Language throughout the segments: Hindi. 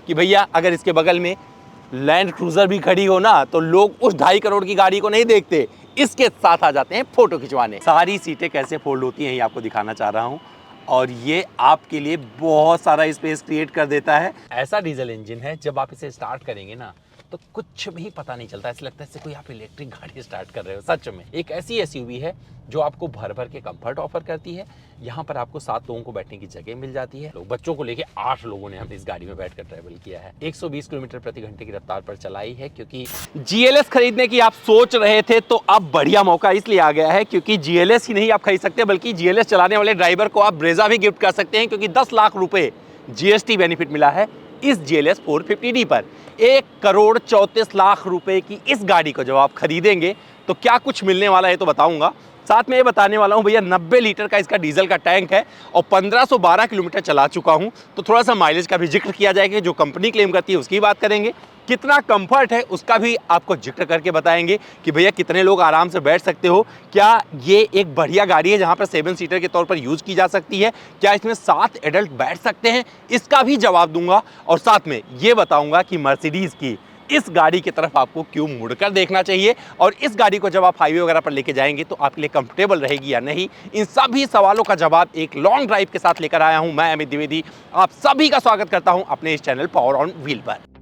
कि भैया अगर इसके बगल में लैंड क्रूजर भी खड़ी हो ना तो लोग उस 2.5 करोड़ की गाड़ी को नहीं देखते, इसके साथ आ जाते हैं फोटो खिंचवाने। सारी सीटें कैसे फोल्ड होती हैं ये आपको दिखाना चाह रहा हूँ, और ये आपके लिए बहुत सारा स्पेस क्रिएट कर देता है। ऐसा डीजल इंजन है जब आप इसे स्टार्ट करेंगे ना तो कुछ भी पता नहीं चलता, ऐसा लगता है जैसे कोई आप इलेक्ट्रिक गाड़ी स्टार्ट कर रहे हो। सच में एक ऐसी एसयूवी है जो आपको भर भर के कंफर्ट ऑफर करती है। यहाँ पर आपको 7 लोगों को बैठने की जगह मिल जाती है। बच्चों को लेके 8 लोगों ने हम इस गाड़ी में बैठकर ट्रैवल किया है। 120 किलोमीटर प्रति घंटे की रफ्तार पर चलाई है। क्योंकि GLS खरीदने की आप सोच रहे थे तो अब बढ़िया मौका इसलिए आ गया है क्योंकि GLS ही नहीं आप खरीद सकते बल्कि GLS चलाने वाले ड्राइवर को आप ब्रेजा भी गिफ्ट कर सकते हैं, क्योंकि 10 लाख रुपए GST बेनिफिट मिला है इस GLS 450D पर। 1,34,00,000 रुपए की इस गाड़ी को जब आप खरीदेंगे तो क्या कुछ मिलने वाला है तो बताऊंगा। साथ में ये बताने वाला हूं भैया 90 लीटर का इसका डीजल का टैंक है और 1512 किलोमीटर चला चुका हूं, तो थोड़ा सा माइलेज का भी जिक्र किया जाएगा। जो कंपनी क्लेम करती है उसकी बात करेंगे, कितना कंफर्ट है उसका भी आपको जिक्र करके बताएंगे कि भैया कितने लोग आराम से बैठ सकते हो, क्या ये एक बढ़िया गाड़ी है जहां पर 7 सीटर के तौर पर यूज की जा सकती है, क्या इसमें 7 एडल्ट बैठ सकते हैं, इसका भी जवाब दूंगा। और साथ में ये बताऊंगा कि मर्सिडीज की इस गाड़ी की तरफ आपको क्यों मुड़कर देखना चाहिए, और इस गाड़ी को जब आप हाईवे वगैरह पर लेके जाएंगे तो आपके लिए कंफर्टेबल रहेगी या नहीं। इन सभी सवालों का जवाब एक लॉन्ग ड्राइव के साथ लेकर आया हूं मैं अमित द्विवेदी। आप सभी का स्वागत करता हूं अपने इस चैनल पावर ऑन व्हील पर।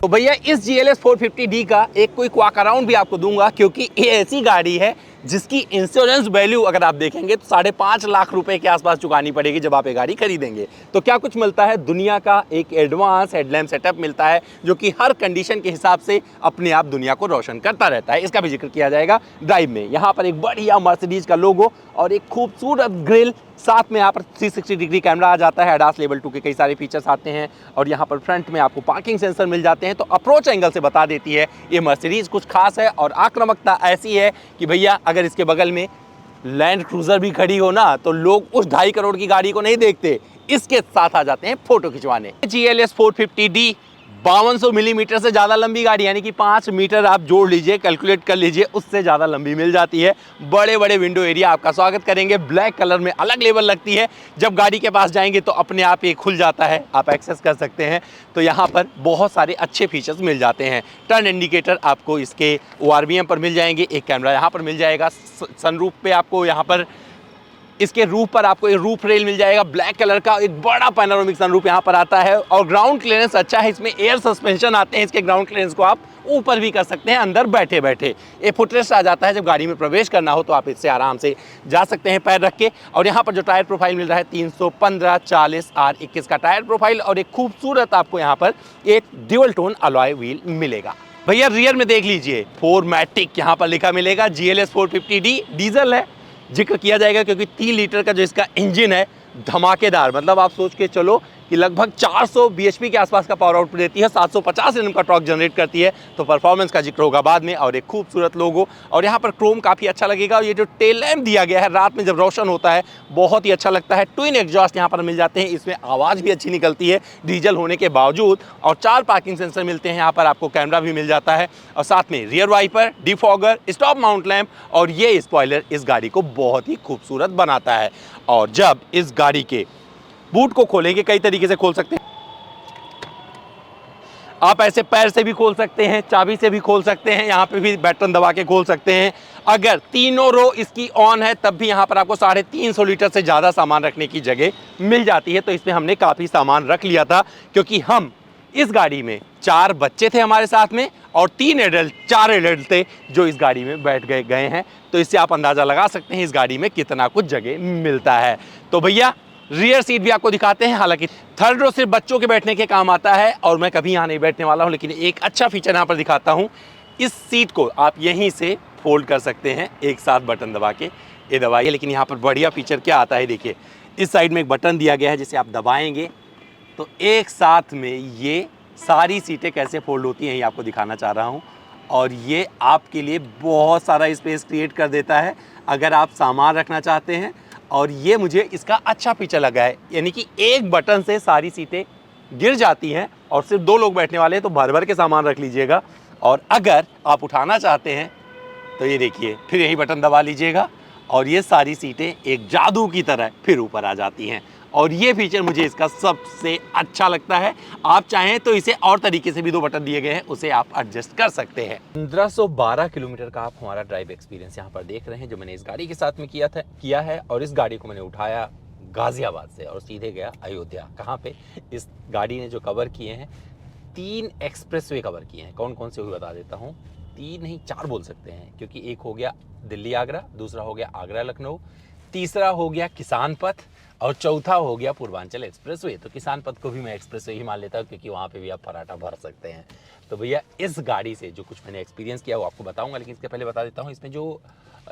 तो भैया इस GLS 450D का एक क्विक वॉक अराउंड भी आपको दूंगा, क्योंकि ये ऐसी गाड़ी है जिसकी इंश्योरेंस वैल्यू अगर आप देखेंगे तो 5.5 लाख रुपए के आसपास चुकानी पड़ेगी जब आप ये गाड़ी खरीदेंगे। तो क्या कुछ मिलता है, दुनिया का एक एडवांस हेडलैम्प सेटअप मिलता है जो कि हर कंडीशन के हिसाब से अपने आप दुनिया को रोशन करता रहता है, इसका भी जिक्र किया जाएगा। ड्राइव में यहाँ पर एक बढ़िया मर्सिडीज का लोगो और एक खूबसूरत ग्रिल, साथ में यहाँ पर 360 डिग्री कैमरा आ जाता है, ADAS लेवल 2 के कई सारे फीचर्स आते हैं, और यहाँ पर फ्रंट में आपको पार्किंग सेंसर मिल जाते हैं। तो अप्रोच एंगल से बता देती है ये मर्सिडीज कुछ खास है, और आक्रामकता ऐसी है कि भैया अगर इसके बगल में लैंड क्रूजर भी खड़ी हो ना तो लोग उस 2.5 करोड़ की गाड़ी को नहीं देखते, इसके साथ आ जाते हैं फोटो खिंचवाने। GLS 450D 5200 मिलीमीटर से ज़्यादा लंबी गाड़ी, यानी कि 5 मीटर आप जोड़ लीजिए, कैलकुलेट कर लीजिए, उससे ज़्यादा लंबी मिल जाती है। बड़े बड़े विंडो एरिया आपका स्वागत करेंगे, ब्लैक कलर में अलग लेवल लगती है। जब गाड़ी के पास जाएंगे तो अपने आप ये खुल जाता है, आप एक्सेस कर सकते हैं। तो यहाँ पर बहुत सारे अच्छे फीचर्स मिल जाते हैं। टर्न इंडिकेटर आपको इसके ORVM पर मिल जाएंगे, एक कैमरा यहाँ पर मिल जाएगा, सनरूफ पे आपको यहाँ पर इसके रूफ पर आपको एक रूफ रेल मिल जाएगा, ब्लैक कलर का एक बड़ा पैनोरामिक सनरूफ यहाँ पर आता है, और ग्राउंड क्लियरेंस अच्छा है। इसमें एयर सस्पेंशन आते हैं, इसके ग्राउंड क्लियरेंस को आप ऊपर भी कर सकते हैं अंदर बैठे बैठे। एक फुटरेस्ट आ जाता है, जब गाड़ी में प्रवेश करना हो तो आप इससे आराम से जा सकते हैं पैर रख के। और यहाँ पर जो टायर प्रोफाइल मिल रहा है 315/40 R21 का टायर प्रोफाइल, और एक खूबसूरत आपको यहाँ पर एक ड्यूअल टोन अलॉय व्हील मिलेगा। भैया रियर में देख लीजिए 4MATIC यहाँ पर लिखा मिलेगा। GLS 450D डीजल है, जिक्र किया जाएगा क्योंकि 3 लीटर का जो इसका इंजन है धमाकेदार, मतलब आप सोच के चलो कि लगभग 400 bhp के आसपास का पावर आउटपुट देती है, 750 Nm का टॉर्क जनरेट करती है। तो परफॉर्मेंस का जिक्र होगा बाद में। और एक खूबसूरत लोगो, और यहाँ पर क्रोम काफ़ी अच्छा लगेगा। और ये जो टेल लैम्प दिया गया है रात में जब रोशन होता है बहुत ही अच्छा लगता है। ट्विन एग्जॉस्ट यहाँ पर मिल जाते हैं, इसमें आवाज़ भी अच्छी निकलती है डीजल होने के बावजूद। और 4 पार्किंग सेंसर मिलते हैं, यहाँ पर आपको कैमरा भी मिल जाता है, और साथ में rear wiper, defogger, stop mount lamp, और ये स्पॉइलर इस गाड़ी को बहुत ही खूबसूरत बनाता है। और जब इस गाड़ी के बूट को खोलेंगे, कई तरीके से खोल सकते हैं आप, ऐसे पैर से भी खोल सकते हैं, चाबी से भी खोल सकते हैं, यहाँ पे भी बटन दबा के खोल सकते हैं। अगर तीनों रो इसकी ऑन है तब भी यहाँ पर आपको 350 लीटर से ज़्यादा सामान रखने की जगह मिल जाती है। तो इसमें हमने काफ़ी सामान रख लिया था, क्योंकि हम इस गाड़ी में 4 बच्चे थे हमारे साथ में, और 4 एडल्ट थे जो इस गाड़ी में बैठ गए हैं। तो इससे आप अंदाज़ा लगा सकते हैं इस गाड़ी में कितना कुछ जगह मिलता है। तो भैया रियर सीट भी आपको दिखाते हैं। हालांकि थर्ड रो सिर्फ बच्चों के बैठने के काम आता है, और मैं कभी यहाँ नहीं बैठने वाला हूँ, लेकिन एक अच्छा फीचर यहाँ पर दिखाता हूँ। इस सीट को आप यहीं से फोल्ड कर सकते हैं, एक साथ बटन दबा के ये दबाइए। लेकिन यहाँ पर बढ़िया फीचर क्या आता है, देखिए इस साइड में एक बटन दिया गया है, जिसे आप दबाएंगे तो एक साथ में ये सारी सीटें कैसे फोल्ड होती हैं ये आपको दिखाना चाह रहा हूँ। और ये आपके लिए बहुत सारा स्पेस क्रिएट कर देता है अगर आप सामान रखना चाहते हैं। और ये मुझे इसका अच्छा फीचर लगा है, यानी कि एक बटन से सारी सीटें गिर जाती हैं और सिर्फ 2 लोग बैठने वाले हैं, तो भर भर के सामान रख लीजिएगा। और अगर आप उठाना चाहते हैं तो ये देखिए, फिर यही बटन दबा लीजिएगा और ये सारी सीटें एक जादू की तरह फिर ऊपर आ जाती हैं। और ये फीचर मुझे इसका सबसे अच्छा लगता है। आप चाहें तो इसे और तरीके से भी 2 बटन दिए गए हैं, उसे आप एडजस्ट कर सकते हैं। 1512 किलोमीटर का आप हमारा ड्राइव एक्सपीरियंस यहाँ पर देख रहे हैं, जो मैंने इस गाड़ी के साथ में किया है। और इस गाड़ी को मैंने उठाया गाजियाबाद से और सीधे गया अयोध्या। कहाँ पे? इस गाड़ी ने जो कवर किए हैं, 3 एक्सप्रेसवे कवर किए हैं। कौन कौन से हुए बता देता हूँ। 3 नहीं 4 बोल सकते हैं, क्योंकि एक हो गया दिल्ली आगरा, दूसरा हो गया आगरा लखनऊ, तीसरा हो गया किसान पथ और चौथा हो गया पूर्वांचल एक्सप्रेसवे। तो किसान पथ को भी मैं एक्सप्रेसवे ही मान लेता हूँ, क्योंकि वहाँ पे भी आप पराठा भर सकते हैं। तो भैया इस गाड़ी से जो कुछ मैंने एक्सपीरियंस किया वो आपको बताऊंगा, लेकिन इसके पहले बता देता हूँ, इसमें जो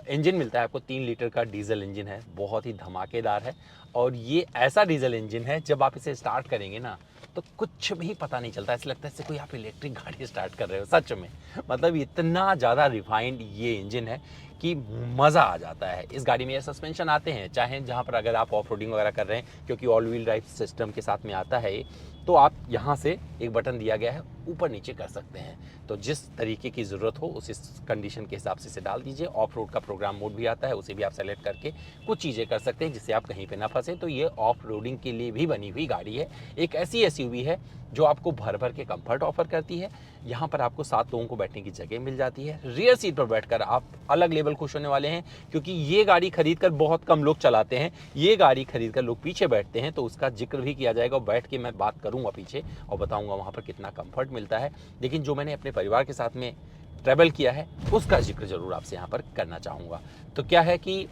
इंजन मिलता है आपको 3 लीटर का डीजल इंजन है, बहुत ही धमाकेदार है। और ये ऐसा डीजल इंजन है, जब आप इसे स्टार्ट करेंगे ना तो कुछ भी पता नहीं चलता, ऐसा लगता है जैसे कोई आप इलेक्ट्रिक गाड़ी स्टार्ट कर रहे हो। सच में मतलब इतना ज़्यादा रिफाइंड ये इंजन है कि मज़ा आ जाता है। इस गाड़ी में ये सस्पेंशन आते हैं, चाहे जहाँ पर अगर आप ऑफ रोडिंग वगैरह कर रहे हैं, क्योंकि ऑल व्हील ड्राइव सिस्टम के साथ में आता है ये, तो आप यहाँ से एक बटन दिया गया है, ऊपर नीचे कर सकते हैं। तो जिस तरीके की ज़रूरत हो उस कंडीशन के हिसाब से इसे डाल दीजिए। ऑफ रोड का प्रोग्राम मोड भी आता है, उसे भी आप सेलेक्ट करके कुछ चीज़ें कर सकते हैं, जिससे आप कहीं पे ना फंसे। तो ये ऑफ रोडिंग के लिए भी बनी हुई गाड़ी है। एक ऐसी एसयूवी है जो आपको भर भर के कंफर्ट ऑफर करती है। यहाँ पर आपको 7 लोगों को बैठने की जगह मिल जाती है। रियर सीट पर बैठकर आप अलग लेवल खुश होने वाले हैं, क्योंकि ये गाड़ी खरीद कर बहुत कम लोग चलाते हैं। ये गाड़ी खरीद कर लोग पीछे बैठते हैं, तो उसका जिक्र भी किया जाएगा। बैठ के मैं बात करूँगा पीछे और बताऊँगा वहाँ पर कितना कम्फर्ट मिलता है। लेकिन जो मैंने अपने परिवार के साथ में ट्रैवल किया है उसका जिक्र ज़रूर आपसे यहाँ पर करना चाहूँगा। तो क्या है कि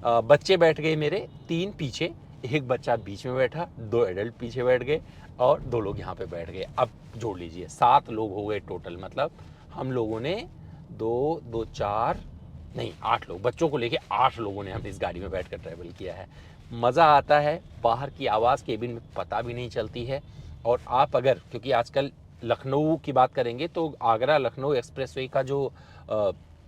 बच्चे बैठ गए मेरे 3 पीछे, एक बच्चा बीच में बैठा, 2 एडल्ट पीछे बैठ गए और 2 लोग यहाँ पे बैठ गए। अब जोड़ लीजिए 7 लोग हो गए टोटल। मतलब हम लोगों ने 2 4 नहीं 8 लोग, बच्चों को लेके 8 लोगों ने हम इस गाड़ी में बैठकर ट्रैवल किया है। मज़ा आता है, बाहर की आवाज़ केबिन में पता भी नहीं चलती है। और आप अगर, क्योंकि आजकल लखनऊ की बात करेंगे तो आगरा लखनऊ एक्सप्रेसवे का जो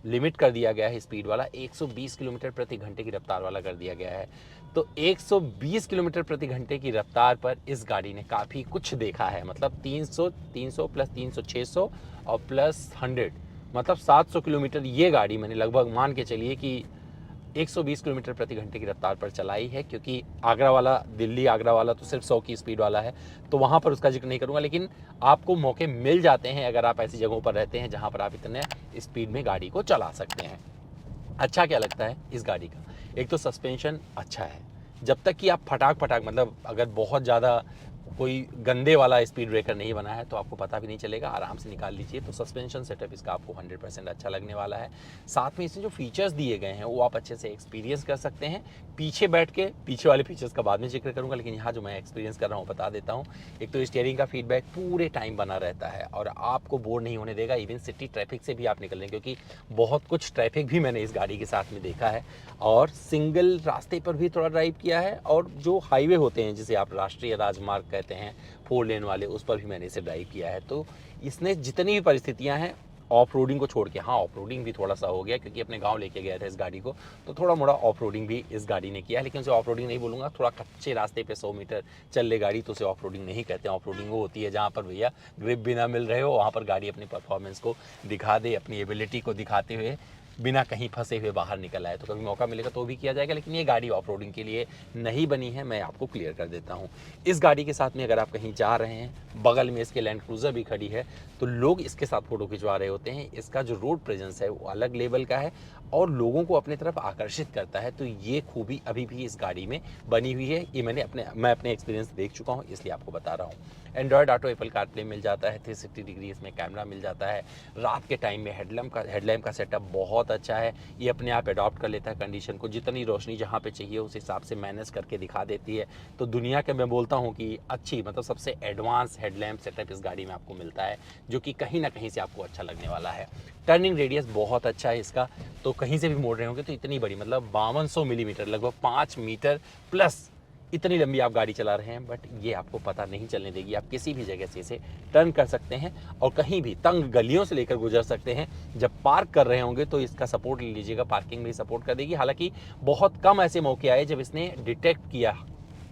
लिमिट कर दिया गया है स्पीड वाला, 120 किलोमीटर प्रति घंटे की रफ्तार वाला कर दिया गया है। तो 120 किलोमीटर प्रति घंटे की रफ्तार पर इस गाड़ी ने काफ़ी कुछ देखा है। मतलब 300 प्लस 300 600 और प्लस 100 मतलब 700 किलोमीटर ये गाड़ी मैंने लगभग मान के चलिए कि 120 किलोमीटर प्रति घंटे की रफ्तार पर चलाई है। क्योंकि आगरा वाला, दिल्ली आगरा वाला तो सिर्फ 100 की स्पीड वाला है, तो वहाँ पर उसका जिक्र नहीं करूँगा। लेकिन आपको मौके मिल जाते हैं अगर आप ऐसी जगहों पर रहते हैं जहाँ पर आप इतने स्पीड में गाड़ी को चला सकते हैं। अच्छा क्या लगता है इस गाड़ी का? एक तो सस्पेंशन अच्छा है। जब तक कि आप फटाक मतलब अगर बहुत ज़्यादा कोई गंदे वाला स्पीड ब्रेकर नहीं बना है तो आपको पता भी नहीं चलेगा, आराम से निकाल लीजिए। तो सस्पेंशन सेटअप इसका आपको 100% अच्छा लगने वाला है। साथ में इसमें जो फीचर्स दिए गए हैं वो आप अच्छे से एक्सपीरियंस कर सकते हैं पीछे बैठ के। पीछे वाले फीचर्स का बाद में जिक्र करूंगा, लेकिन यहाँ जो मैं एक्सपीरियंस कर रहा हूँ बता देता हूँ। एक तो स्टीयरिंग का फीडबैक पूरे टाइम बना रहता है और आपको बोर नहीं होने देगा। इवन सिटी ट्रैफिक से भी आप निकल लें, क्योंकि बहुत कुछ ट्रैफिक भी मैंने इस गाड़ी के साथ में देखा है। और सिंगल रास्ते पर भी थोड़ा ड्राइव किया है, और जो हाईवे होते हैं जिसे आप राष्ट्रीय राजमार्ग कहते हैं 4 लेन वाले, उस पर भी मैंने इसे ड्राइव किया है। तो इसने जितनी भी परिस्थितियां हैं ऑफ रोडिंग को छोड़ के, हाँ ऑफ रोडिंग भी थोड़ा सा हो गया क्योंकि अपने गांव लेके गया था इस गाड़ी को, तो थोड़ा मोड़ा ऑफ रोडिंग भी इस गाड़ी ने किया है। लेकिन उसे ऑफ रोडिंग नहीं बोलूँगा, थोड़ा कच्चे रास्ते पे 100 मीटर चल ले गाड़ी तो उसे ऑफ रोडिंग नहीं कहते। ऑफ रोडिंग वो होती है जहाँ पर भैया ग्रिप भी ना मिल रहे हो, वहाँ पर गाड़ी अपनी परफॉर्मेंस को दिखा दे, अपनी एबिलिटी को दिखाते हुए बिना कहीं फंसे हुए बाहर निकल आए। तो कभी मौका मिलेगा तो भी किया जाएगा, लेकिन ये गाड़ी ऑफ रोडिंग के लिए नहीं बनी है, मैं आपको क्लियर कर देता हूँ। इस गाड़ी के साथ में अगर आप कहीं जा रहे हैं, बगल में इसके लैंड क्रूज़र भी खड़ी है, तो लोग इसके साथ फ़ोटो खिंचवा रहे होते हैं। इसका जो रोड प्रेजेंस है वो अलग लेवल का है और लोगों को अपनी तरफ आकर्षित करता है। तो ये खूबी अभी भी इस गाड़ी में बनी हुई है। ये मैं अपने एक्सपीरियंस देख चुका हूँ, इसलिए आपको बता रहा हूँ। एंड्रॉयड ऑटो, एप्पल कारप्ले मिल जाता है, 360 डिग्री इसमें कैमरा मिल जाता है। रात के टाइम में हेडलैम्प का सेटअप बहुत अच्छा है। ये अपने आप अडॉप्ट कर लेता है कंडीशन को, जितनी रोशनी जहाँ पे चाहिए उस हिसाब से मैनेज करके दिखा देती है। तो दुनिया के मैं बोलता हूँ कि अच्छी, मतलब सबसे एडवांस हेडलैम्प सेटअप इस गाड़ी में आपको मिलता है, जो कि कहीं ना कहीं से आपको अच्छा लगने वाला है। टर्निंग रेडियस बहुत अच्छा है इसका, तो कहीं से भी मोड़ रहे होंगे तो इतनी बड़ी, मतलब 5200 मिलीमीटर, लगभग 5 मीटर प्लस इतनी लंबी आप गाड़ी चला रहे हैं, बट ये आपको पता नहीं चलने देगी। आप किसी भी जगह से इसे टर्न कर सकते हैं और कहीं भी तंग गलियों से लेकर गुजर सकते हैं। जब पार्क कर रहे होंगे तो इसका सपोर्ट ले लीजिएगा, पार्किंग भी सपोर्ट कर देगी। हालांकि बहुत कम ऐसे मौके आए जब इसने डिटेक्ट किया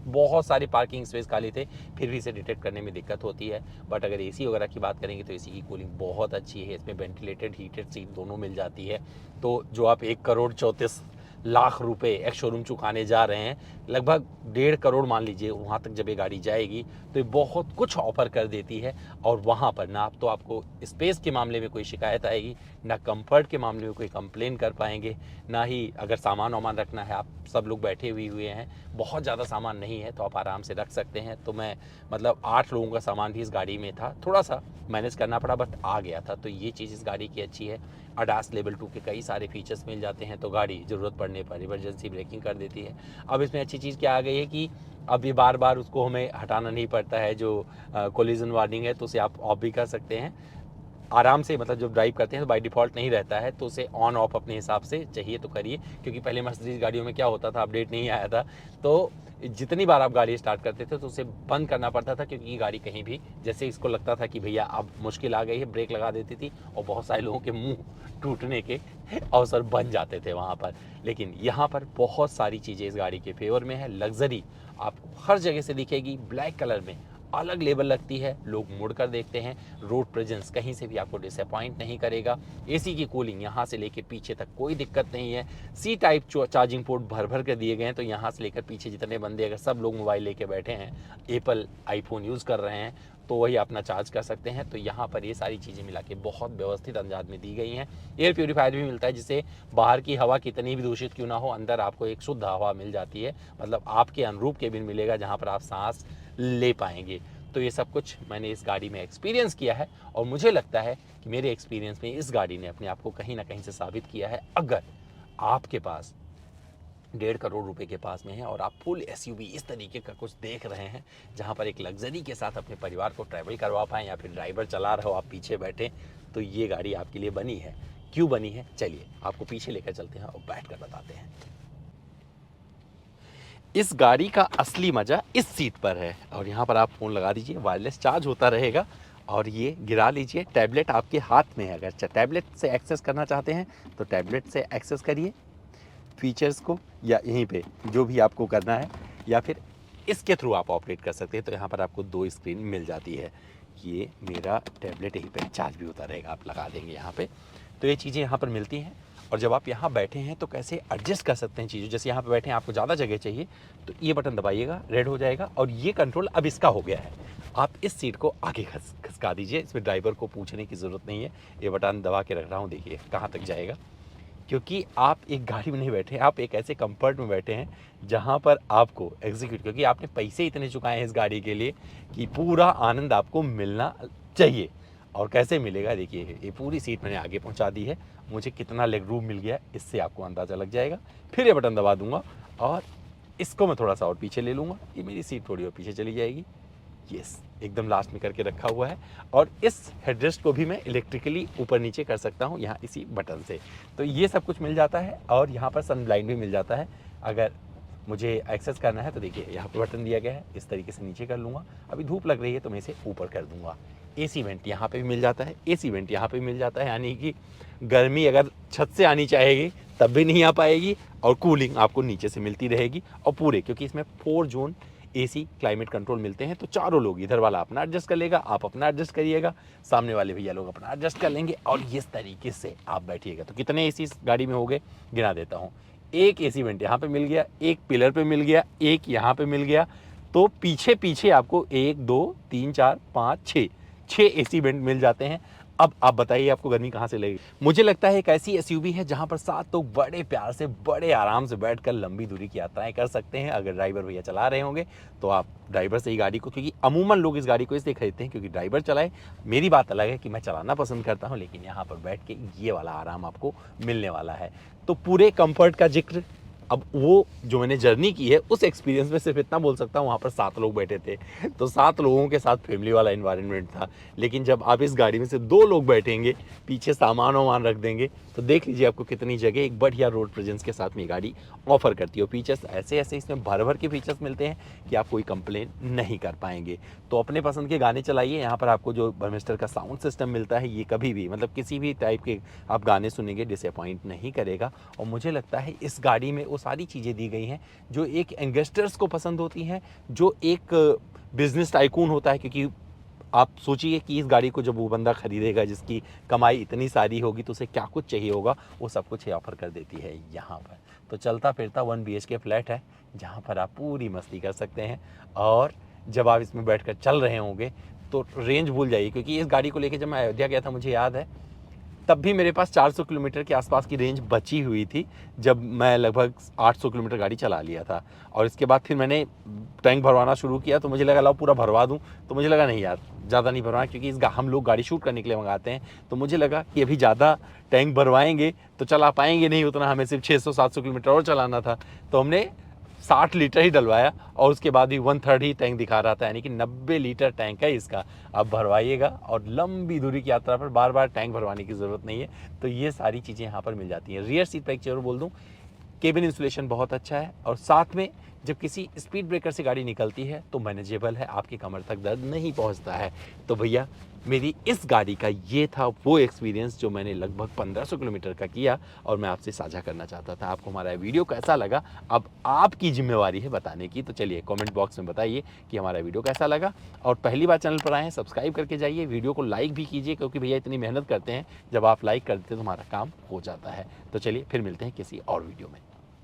बहुत सारे पार्किंग स्पेस खाली थे, फिर भी इसे डिटेक्ट करने में दिक्कत होती है। बट अगर एसी वगैरह की बात करेंगे तो एसी की कूलिंग बहुत अच्छी है, इसमें वेंटिलेटेड हीटेड सीट दोनों मिल जाती है। तो जो आप 1,34,00,000 रुपए एक्स शोरूम चुकाने जा रहे हैं, लगभग 1.5 करोड़ मान लीजिए, वहाँ तक जब ये गाड़ी जाएगी तो ये बहुत कुछ ऑफर कर देती है। और वहाँ पर ना तो आपको स्पेस के मामले में कोई शिकायत आएगी, ना कंफर्ट के मामले में कोई कंप्लेन कर पाएंगे, ना ही अगर सामान वामान रखना है, आप सब लोग बैठे हुए हैं, बहुत ज़्यादा सामान नहीं है तो आप आराम से रख सकते हैं। तो मैं मतलब 8 लोगों का सामान भी इस गाड़ी में था, थोड़ा सा मैनेज करना पड़ा बट आ गया था। तो ये चीज़ इस गाड़ी की अच्छी है। ADAS लेवल 2 के कई सारे फीचर्स मिल जाते हैं, तो गाड़ी ज़रूरत पड़ने पर इमरजेंसी ब्रेकिंग कर देती है। अब इसमें अच्छी चीज़ क्या आ गई है कि अब ये बार बार उसको हमें हटाना नहीं पड़ता है, जो कोलिजन वार्निंग है तो उसे आप ऑफ भी कर सकते हैं आराम से। मतलब जब ड्राइव करते हैं तो बाय डिफ़ॉल्ट नहीं रहता है, तो उसे ऑन ऑफ अपने हिसाब से चाहिए तो करिए। क्योंकि पहले मर्सिडीज़ गाड़ियों में क्या होता था, अपडेट नहीं आया था, तो जितनी बार आप गाड़ी स्टार्ट करते थे तो उसे बंद करना पड़ता था, क्योंकि ये गाड़ी कहीं भी जैसे इसको लगता था कि भैया अब मुश्किल आ गई है, ब्रेक लगा देती थी और बहुत सारे लोगों के मुंह टूटने के अवसर बन जाते थे वहाँ पर। लेकिन यहाँ पर बहुत सारी चीज़ें इस गाड़ी के फेवर में है। लग्जरी आपको हर जगह से दिखेगी, ब्लैक कलर में अलग लेवल लगती है, लोग मुड़ कर देखते हैं। रोड प्रेजेंस कहीं से भी आपको डिसअपॉइंट नहीं करेगा। एसी की कूलिंग यहाँ से लेकर पीछे तक कोई दिक्कत नहीं है। सी टाइप चार्जिंग पोर्ट भर भर कर दिए गए हैं, तो यहाँ से लेकर पीछे जितने बंदे अगर सब लोग मोबाइल लेके बैठे हैं, एप्पल आईफोन यूज़ कर रहे हैं, तो वही अपना चार्ज कर सकते हैं। तो यहाँ पर ये सारी चीज़ें मिला के बहुत व्यवस्थित अंदाज में दी गई हैं। एयर प्योरीफायर भी मिलता है, जिससे बाहर की हवा कितनी भी दूषित क्यों ना हो, अंदर आपको एक शुद्ध हवा मिल जाती है। मतलब आपके अनुरूप केबिन मिलेगा जहाँ पर आप सांस ले पाएंगे। तो ये सब कुछ मैंने इस गाड़ी में एक्सपीरियंस किया है, और मुझे लगता है कि मेरे एक्सपीरियंस में इस गाड़ी ने अपने आप को कहीं ना कहीं से साबित किया है। अगर आपके पास 1.5 करोड़ रुपए के पास में है और आप फुल एसयूवी इस तरीके का कुछ देख रहे हैं, जहां पर एक लग्जरी के साथ अपने परिवार को ट्रैवल करवा पाएँ, या फिर ड्राइवर चला रहे हो आप पीछे बैठे, तो ये गाड़ी आपके लिए बनी है। क्यों बनी है, चलिए आपको पीछे लेकर चलते हैं और बैठ कर बताते हैं। इस गाड़ी का असली मज़ा इस सीट पर है, और यहाँ पर आप फ़ोन लगा दीजिए, वायरलेस चार्ज होता रहेगा, और ये गिरा लीजिए। टैबलेट आपके हाथ में है, अगर टैबलेट से एक्सेस करना चाहते हैं तो टैबलेट से एक्सेस करिए फीचर्स को, या यहीं पे जो भी आपको करना है, या फिर इसके थ्रू आप ऑपरेट कर सकते हैं। तो यहाँ पर आपको 2 स्क्रीन मिल जाती है। ये मेरा टैबलेट यहीं पे चार्ज भी होता रहेगा, आप लगा देंगे यहाँ पे, तो ये चीज़ें यहाँ पर मिलती हैं। और जब आप यहाँ बैठे हैं तो कैसे एडजस्ट कर सकते हैं चीज़ों, जैसे यहाँ पे बैठे हैं, आपको ज़्यादा जगह चाहिए तो ये बटन दबाइएगा, रेड हो जाएगा, और ये कंट्रोल अब इसका हो गया है। आप इस सीट को आगे खसका दीजिए, इसमें ड्राइवर को पूछने की ज़रूरत नहीं है। ये बटन दबा के रख रहा हूँ, देखिए कहाँ तक जाएगा, क्योंकि आप एक गाड़ी में नहीं बैठे, आप एक ऐसे कंफर्ट में बैठे हैं जहाँ पर आपको एग्जीक्यूट, क्योंकि आपने पैसे इतने चुकाए हैं इस गाड़ी के लिए कि पूरा आनंद आपको मिलना चाहिए। और कैसे मिलेगा, देखिए ये पूरी सीट मैंने आगे पहुँचा दी है, मुझे कितना लेग रूम मिल गया इससे आपको अंदाज़ा लग जाएगा। फिर ये बटन दबा दूंगा और इसको मैं थोड़ा सा और पीछे ले लूँगा, ये मेरी सीट थोड़ी और पीछे चली जाएगी। यस, एकदम लास्ट में करके रखा हुआ है। और इस हेडरेस्ट को भी मैं इलेक्ट्रिकली ऊपर नीचे कर सकता हूँ यहाँ इसी बटन से। तो ये सब कुछ मिल जाता है, और यहाँ पर सन ब्लाइंड भी मिल जाता है। अगर मुझे एक्सेस करना है तो देखिए यहाँ पर बटन दिया गया है, इस तरीके से नीचे कर लूँगा। अभी धूप लग रही है तो मैं इसे ऊपर कर दूँगा। एसी वेंट यहाँ पे भी मिल जाता है, एसी वेंट यहाँ पे भी मिल जाता है, यानी कि गर्मी अगर छत से आनी चाहेगी तब भी नहीं आ पाएगी, और कूलिंग आपको नीचे से मिलती रहेगी। और पूरे, क्योंकि इसमें 4 जोन एसी क्लाइमेट कंट्रोल मिलते हैं, तो चारों लोग, इधर वाला अपना एडजस्ट कर लेगा, आप अपना एडजस्ट करिएगा, सामने वाले भैया लोग अपना एडजस्ट कर लेंगे, और इस तरीके से आप बैठिएगा। तो कितने एसी इस गाड़ी में हो गए, गिना देता हूँ। एक एसी वेंट यहाँ पे मिल गया, एक पिलर पे मिल गया, एक यहाँ पे मिल गया, तो पीछे पीछे आपको 1 2 3 4 5 6 एसी वेंट मिल जाते हैं। अब आप बताइए आपको गर्मी कहाँ से लगेगी। मुझे लगता है एक ऐसी एसयूवी है जहाँ पर 7 लोग बड़े प्यार से, बड़े आराम से बैठकर लंबी दूरी की यात्राएं कर सकते हैं। अगर ड्राइवर भैया चला रहे होंगे तो आप ड्राइवर से ही गाड़ी को, क्योंकि अमूमन लोग इस गाड़ी को इसलिए खरीदते हैं क्योंकि ड्राइवर चलाए। मेरी बात अलग है कि मैं चलाना पसंद करता हूँ, लेकिन यहाँ पर बैठ के ये वाला आराम आपको मिलने वाला है। तो पूरे कंफर्ट का जिक्र, अब वो जो मैंने जर्नी की है उस एक्सपीरियंस में सिर्फ इतना बोल सकता हूँ, वहाँ पर 7 लोग बैठे थे, तो 7 लोगों के साथ फैमिली वाला एनवायरनमेंट था। लेकिन जब आप इस गाड़ी में से 2 लोग बैठेंगे, पीछे सामान वामान रख देंगे, तो देख लीजिए आपको कितनी जगह एक बढ़िया रोड प्रेजेंस के साथ में गाड़ी ऑफर करती है। फीचर्स ऐसे ऐसे इसमें भर भर के फीचर्स मिलते हैं कि आप कोई कंप्लेन नहीं कर पाएंगे। तो अपने पसंद के गाने चलाइए। यहाँ पर आपको जो बर्मिस्टर का साउंड सिस्टम मिलता है, ये कभी भी, मतलब किसी भी टाइप के आप गाने सुनेंगे, डिसअपॉइंट नहीं करेगा। और मुझे लगता है इस गाड़ी में वो सारी चीज़ें दी गई हैं जो एक इन्वेस्टर्स को पसंद होती हैं, जो एक बिजनेस टाइकून होता है। क्योंकि आप सोचिए कि इस गाड़ी को जब वो बंदा खरीदेगा जिसकी कमाई इतनी सारी होगी तो उसे क्या कुछ चाहिए होगा, वो सब कुछ ये ऑफर कर देती है यहाँ पर। तो चलता फिरता 1 BHK फ्लैट है जहाँ पर आप पूरी मस्ती कर सकते हैं। और जब आप इसमें बैठकर चल रहे होंगे तो रेंज भूल जाइए, क्योंकि इस गाड़ी को लेकर जब मैं अयोध्या गया था मुझे याद है तब भी मेरे पास 400 किलोमीटर के आसपास की रेंज बची हुई थी, जब मैं लगभग 800 किलोमीटर गाड़ी चला लिया था। और इसके बाद फिर मैंने टैंक भरवाना शुरू किया तो मुझे लगा लाओ पूरा भरवा दूं, तो मुझे लगा नहीं यार ज़्यादा नहीं भरवाना, क्योंकि हम लोग गाड़ी शूट करने के लिए मंगाते हैं। तो मुझे लगा कि अभी ज़्यादा टैंक भरवाएंगे तो चला पाएंगे नहीं उतना, हमें सिर्फ 600-700 किलोमीटर और चलाना था। तो हमने 60 लीटर ही डलवाया और उसके बाद भी 1/3 ही टैंक दिखा रहा था, यानी कि 90 लीटर टैंक है इसका। आप भरवाइएगा और लंबी दूरी की यात्रा पर बार बार टैंक भरवाने की ज़रूरत नहीं है। तो ये सारी चीज़ें यहाँ पर मिल जाती हैं। रियर सीट पर एक जरूर बोल दूँ, केबिन इंसुलेशन बहुत अच्छा है और साथ में जब किसी स्पीड ब्रेकर से गाड़ी निकलती है तो मैनेजेबल है, आपकी कमर तक दर्द नहीं पहुंचता है। तो भैया मेरी इस गाड़ी का ये था वो एक्सपीरियंस जो मैंने लगभग 1500 किलोमीटर का किया और मैं आपसे साझा करना चाहता था। आपको हमारा वीडियो कैसा लगा अब आपकी जिम्मेवारी है बताने की। तो चलिए कमेंट बॉक्स में बताइए कि हमारा वीडियो कैसा लगा। और पहली बार चैनल पर आए हैं सब्सक्राइब करके जाइए, वीडियो को लाइक भी कीजिए, क्योंकि भैया इतनी मेहनत करते हैं, जब आप लाइक करते हैं तो हमारा काम हो जाता है। तो चलिए फिर मिलते हैं किसी और वीडियो में।